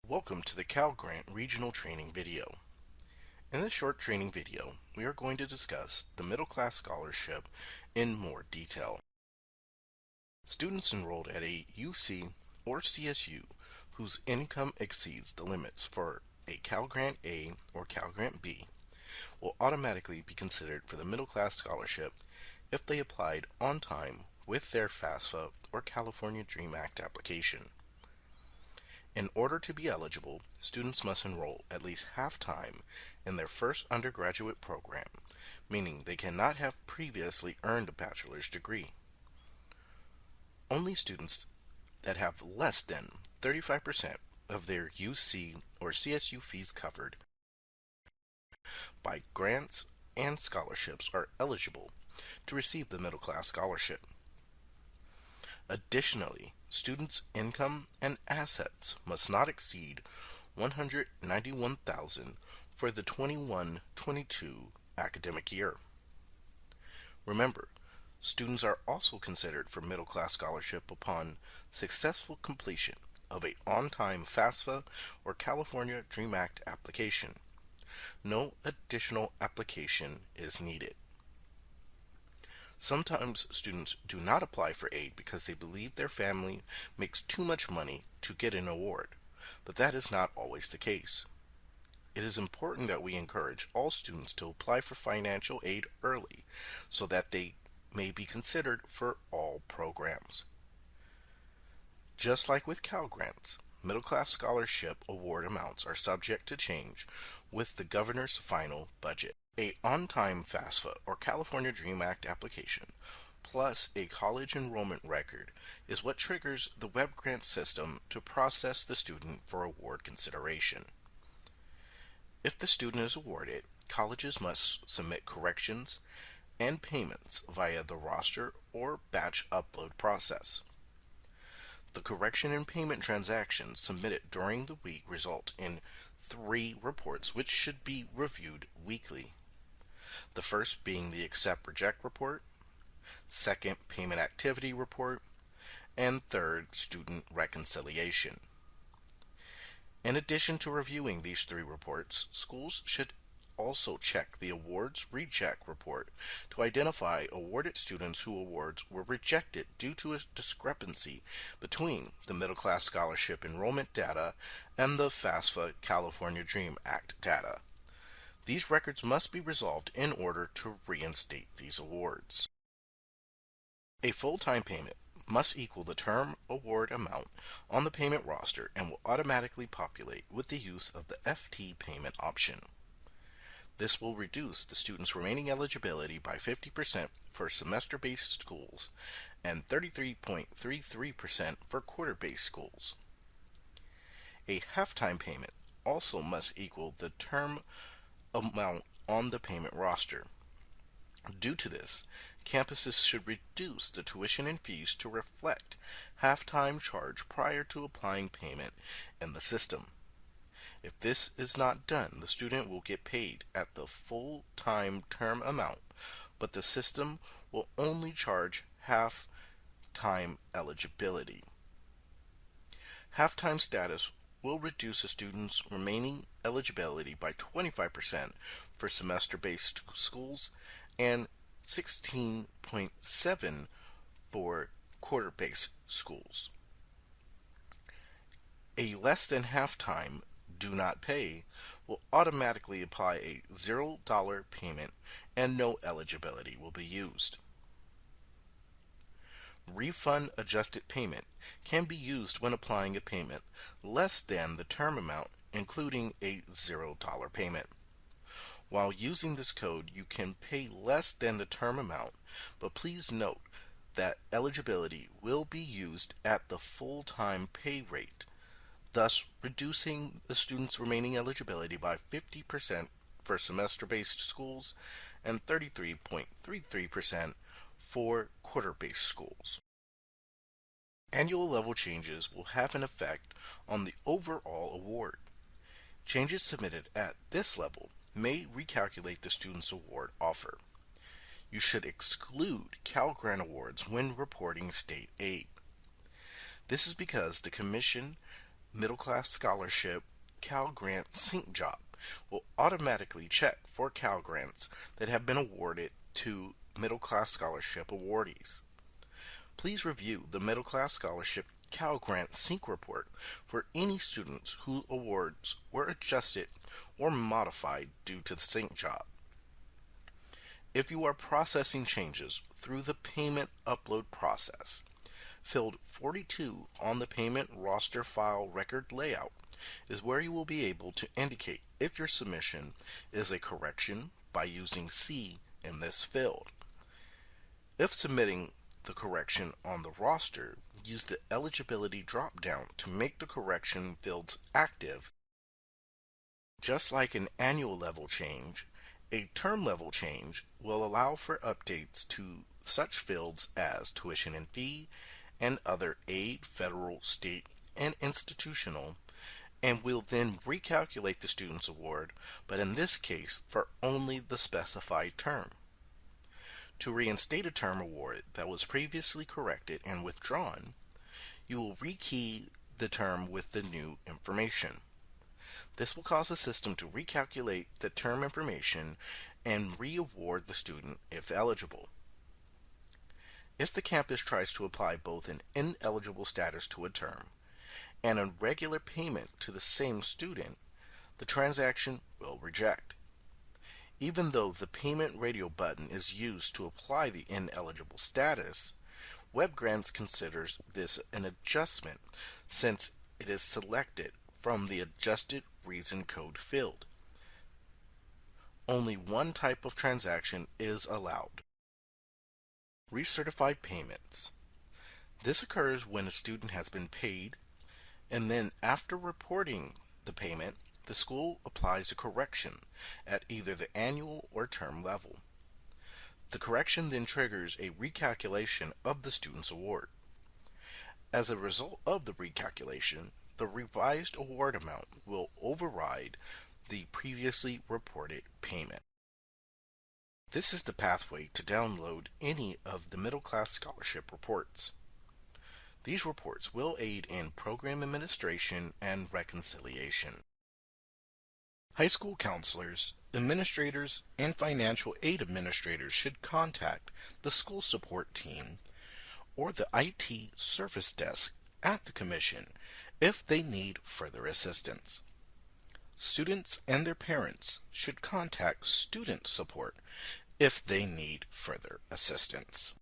Welcome to the Cal Grant Regional Training video. In this short training video, we are going to discuss the Middle Class Scholarship in more detail. Students enrolled at a UC or CSU whose income exceeds the limits for a Cal Grant A or Cal Grant B will automatically be considered for the Middle Class Scholarship if they applied on time with their FAFSA or California Dream Act application. In order to be eligible, students must enroll at least half-time in their first undergraduate program, meaning they cannot have previously earned a bachelor's degree. Only students that have less than 35% of their UC or CSU fees covered by grants and scholarships are eligible to receive the Middle Class Scholarship. Additionally, students' income and assets must not exceed $191,000 for the 21-22 academic year. Remember, students are also considered for Middle Class Scholarship upon successful completion of a on-time FAFSA or California Dream Act application. No additional application is needed. Sometimes students do not apply for aid because they believe their family makes too much money to get an award, but that is not always the case. It is important that we encourage all students to apply for financial aid early so that they may be considered for all programs. Just like with Cal Grants, Middle Class Scholarship award amounts are subject to change with the governor's final budget. A on-time FAFSA or California Dream Act application plus a college enrollment record is what triggers the web grant system to process the student for award consideration. If the student is awarded, colleges must submit corrections and payments via the roster or batch upload process. The correction and payment transactions submitted during the week result in 3 reports which should be reviewed weekly. The first being the accept-reject report, second payment activity report, and third student reconciliation. In addition to reviewing these 3 reports, schools should also check the awards recheck report to identify awarded students whose awards were rejected due to a discrepancy between the Middle Class Scholarship enrollment data and the FAFSA California Dream Act data. These records must be resolved in order to reinstate these awards. A full-time payment must equal the term award amount on the payment roster and will automatically populate with the use of the FT payment option. This will reduce the student's remaining eligibility by 50% for semester-based schools and 33.33% for quarter-based schools. A half-time payment also must equal the term amount on the payment roster. Due to this, campuses should reduce the tuition and fees to reflect half-time charge prior to applying payment in the system. If this is not done, the student will get paid at the full-time term amount, but the system will only charge half-time eligibility. Half-time status will reduce a student's remaining eligibility by 25% for semester-based schools and 16.7% for quarter-based schools. A less than half-time do not pay will automatically apply a $0 payment and no eligibility will be used. Refund adjusted payment can be used when applying a payment less than the term amount, including a $0 payment. While using this code, you can pay less than the term amount, but please note that eligibility will be used at the full-time pay rate, thus reducing the student's remaining eligibility by 50% for semester-based schools and 33.33% for quarter-based schools. Annual level changes will have an effect on the overall award. Changes submitted at this level may recalculate the student's award offer. You should exclude Cal Grant awards when reporting state aid. This is because the Commission Middle Class Scholarship Cal Grant Sync Job will automatically check for Cal Grants that have been awarded to Middle Class Scholarship awardees. Please review the Middle Class Scholarship Cal Grant Sync Report for any students whose awards were adjusted or modified due to the sync job. If you are processing changes through the payment upload process, field 42 on the payment roster file record layout is where you will be able to indicate if your submission is a correction by using C in this field. If submitting the correction on the roster, use the eligibility drop-down to make the correction fields active. Just like an annual level change, a term level change will allow for updates to such fields as tuition and fee and other aid, federal, state, and institutional, and will then recalculate the student's award, but in this case for only the specified term. To reinstate a term award that was previously corrected and withdrawn, you will rekey the term with the new information. This will cause the system to recalculate the term information and re-award the student if eligible. If the campus tries to apply both an ineligible status to a term and a regular payment to the same student, the transaction will reject. Even though the payment radio button is used to apply the ineligible status, WebGrants considers this an adjustment since it is selected from the adjusted reason code field. Only one type of transaction is allowed. Recertify Payments. This occurs when a student has been paid, and then after reporting the payment, the school applies a correction at either the annual or term level. The correction then triggers a recalculation of the student's award. As a result of the recalculation, the revised award amount will override the previously reported payment. This is the pathway to download any of the Middle Class Scholarship reports. These reports will aid in program administration and reconciliation. High school counselors, administrators, and financial aid administrators should contact the school support team or the IT service desk at the Commission if they need further assistance. Students and their parents should contact student support if they need further assistance.